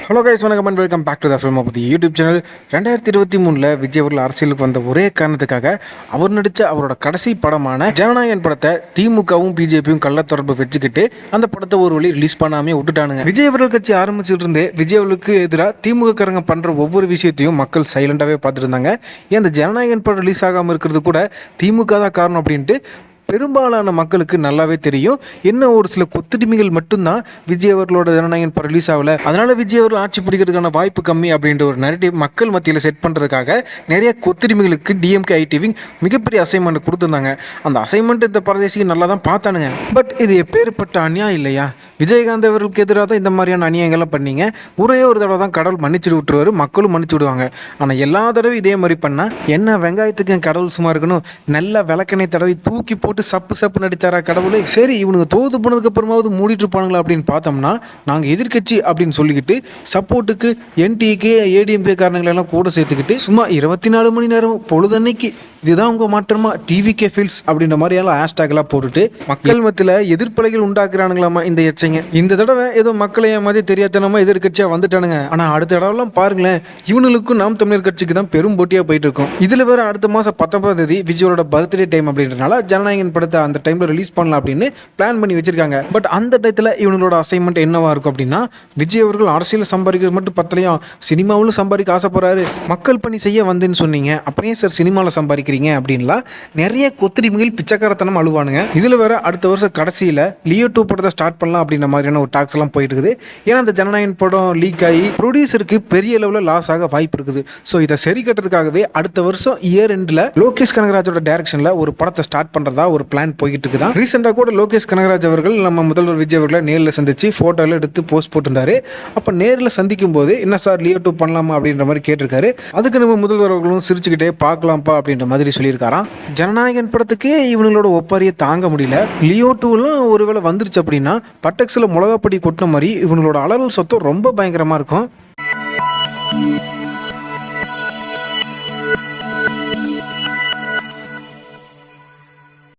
Hello guys, வணக்கம் and welcome back to the film of the YouTube channel. 2023 Vijay அவர்கள் அரசியலுக்கு வந்த ஒரே காரணத்துக்காக அவர் நடித்த அவரோட கடைசி படமான ஜனநாயகன் படத்தை திமுகவும் பிஜேபியும் கள்ளத்தொடர்பு வச்சுக்கிட்டு அந்த படத்தை ஒரு வழி ரிலீஸ் பண்ணாமே விட்டுட்டானுங்க. விஜய் அவர்கள் கட்சி ஆரம்பிச்சுட்டு இருந்தே விஜய் அவர்களுக்கு எதிராக திமுக காரங்க பண்ணுற ஒவ்வொரு விஷயத்தையும் மக்கள் சைலண்டாகவே பார்த்துட்டு இருந்தாங்க. ஏன் அந்த ஜனநாயகன் படம் ரிலீஸ் ஆகாமல் இருக்கிறது கூட திமுக தான் காரணம் அப்படின்ட்டு பெரும்பாலான மக்களுக்கு நல்லாவே தெரியும். என்ன ஒரு சில கொத்தடிமைகள் மட்டும்தான் விஜய் அவர்களோட ஜனநாயகன் படம் ரிலீஸ் ஆகலை, அதனால் விஜய் அவர்கள் ஆட்சி பிடிக்கிறதுக்கான வாய்ப்பு கம்மி அப்படின்ற ஒரு நரேட்டிவ் மக்கள் மத்தியில் செட் பண்ணுறதுக்காக நிறைய கொத்தடிமைகளுக்கு டிஎம்கே ஐடிவி மிகப்பெரிய அசைன்மெண்ட் கொடுத்துருந்தாங்க. அந்த அசைன்மெண்ட் இந்த பரதேசிக்கு நல்லா தான் பார்த்தானுங்க. பட் இது எப்பேற்பட்ட அநியாயம் இல்லையா? விஜயகாந்த் அவர்களுக்கு எதிராக தான் இந்த மாதிரியான அநியாயங்கள்லாம் பண்ணீங்க. ஒரே ஒரு தடவை தான் கடவுள் மன்னிச்சுட்டு விட்டுருவாரு, மக்களும் மன்னிச்சு விடுவாங்க. ஆனால் எல்லா தடவையும் இதே மாதிரி பண்ணால் என்ன வெங்காயத்துக்கு கடவுள் சும்மா இருக்கணும்? நல்ல விளக்கணை தடவை தூக்கி போட்டு சப்பு நடிச்சாரா கடவுளே? சரி, இவனுக்கு தோது போனதுக்கு அப்புறமாவது மூடிட்டு இருப்பானுங்களா அப்படின்னு பார்த்தோம்னா, நாங்கள் எதிர்கட்சி அப்படின்னு சொல்லிக்கிட்டு சப்போர்ட்டுக்கு என்டிகே ஏடிஎம்கே காரணங்களெல்லாம் கூட சேர்த்துக்கிட்டு சும்மா 24 மணி நேரம் பொழுதன்னைக்கு இதுதான் உங்கள் மாற்றமா டிவிகே ஃபீல்ஸ் அப்படின்ற மாதிரியெல்லாம் ஹேஷ்டேக்லாம் போட்டுட்டு மக்கள் மத்தியில் எதிர்ப்பலைகள் உண்டாக்குறானுங்களாமா இந்த எச்சைங்க. இந்த தடவை ஏதோ மக்களை ஏமாதி தெரியாதனமா எதிர்கட்சியாக வந்துட்டானுங்க. ஆனால் அடுத்த தடவைலாம் பாருங்களேன், இவனுக்கும் நாம் தமிழர் கட்சிக்கு தான் பெரும் போட்டியாக போயிட்டு இருக்கோம். இதில் வேற அடுத்த மாதம் 19ஆம் தேதி விஜயோட பர்த்டே டைம் அப்படின்றனால ஜனநாயகன் படத்தை அந்த டைமில் ரிலீஸ் பண்ணலாம் அப்படின்னு பிளான் பண்ணி வச்சிருக்காங்க. பட் அந்த டயத்தில் இவங்களோட அசைன்மெண்ட் என்னவா இருக்கும் அப்படின்னா, விஜய் அவர்கள் அரசியல் சம்பாதிக்கிறது மட்டும் பத்தலையும் சினிமாவிலும் சம்பாதிக்க ஆசைப்படுறாரு. மக்கள் பணி செய்ய வந்தேன்னு சொன்னீங்க, அப்புறம் சார் சினிமாவில் சம்பாதிக்கிறீங்க அப்படின்லாம் நிறைய கொத்தடிமைகள் பிச்சைக்காரத்தனம் அழுவானுங்க. இதில் வேற அடுத்த வருஷம் கடைசியில் லியோ 2 படத்தை ஸ்டார்ட் பண்ணலாம் அப்படின்ற மாதிரியான ஒரு டாக்ஸ் எல்லாம் போயிட்டு இருக்குது. ஏன்னா அந்த ஜனநாயகன் படம் லீக் ஆகி ப்ரொடியூசருக்கு பெரிய லெவலில் லாஸ் ஆக வாய்ப்பு இருக்குது. ஸோ இதை சரி கட்டுறதுக்காகவே அடுத்த வருஷம் இயர் எண்டில் லோகேஷ் கனகராஜோட டைரக்ஷனில் ஒரு படத்தை ஸ்டார்ட் பண்ணுறதா ஒரு பிளான் போய்கிட்டு இருக்குதான். ரீசெண்டாக கூட லோகேஷ் கனகராஜ் அவர்கள் நம்ம முதல்வர் விஜய் அவர்களை நேரில் சந்திச்சு ஃபோட்டோவில் எடுத்து போஸ்ட் போட்டிருந்தாரு. அப்போ நேரில் சந்திக்கும் போது என்ன சார் லியோ 2 பண்ணலாமா அப்படின்ற மாதிரி கேட்டிருக்காரு. அதுக்கு நம்ம முதல்வர் அவர்களும் சிரிச்சுக்கிட்டே பார்க்கலாம்ப்பா அப்படின்ற மாதிரி சொல்லியிருக்காராம். ஜனநாயகன் படத்துக்கு இவங்களோட ஒப்பாரியை தாங்க முடியல. லியோ 2லாம் ஒருவேளை வந்துருச்சு அப்படின்னா பட்டக்ஸில் மிளகாப்பொடி கொட்டின மாதிரி இவங்களோட அலறல் சத்தம் ரொம்ப பயங்கரமாக இருக்கும்.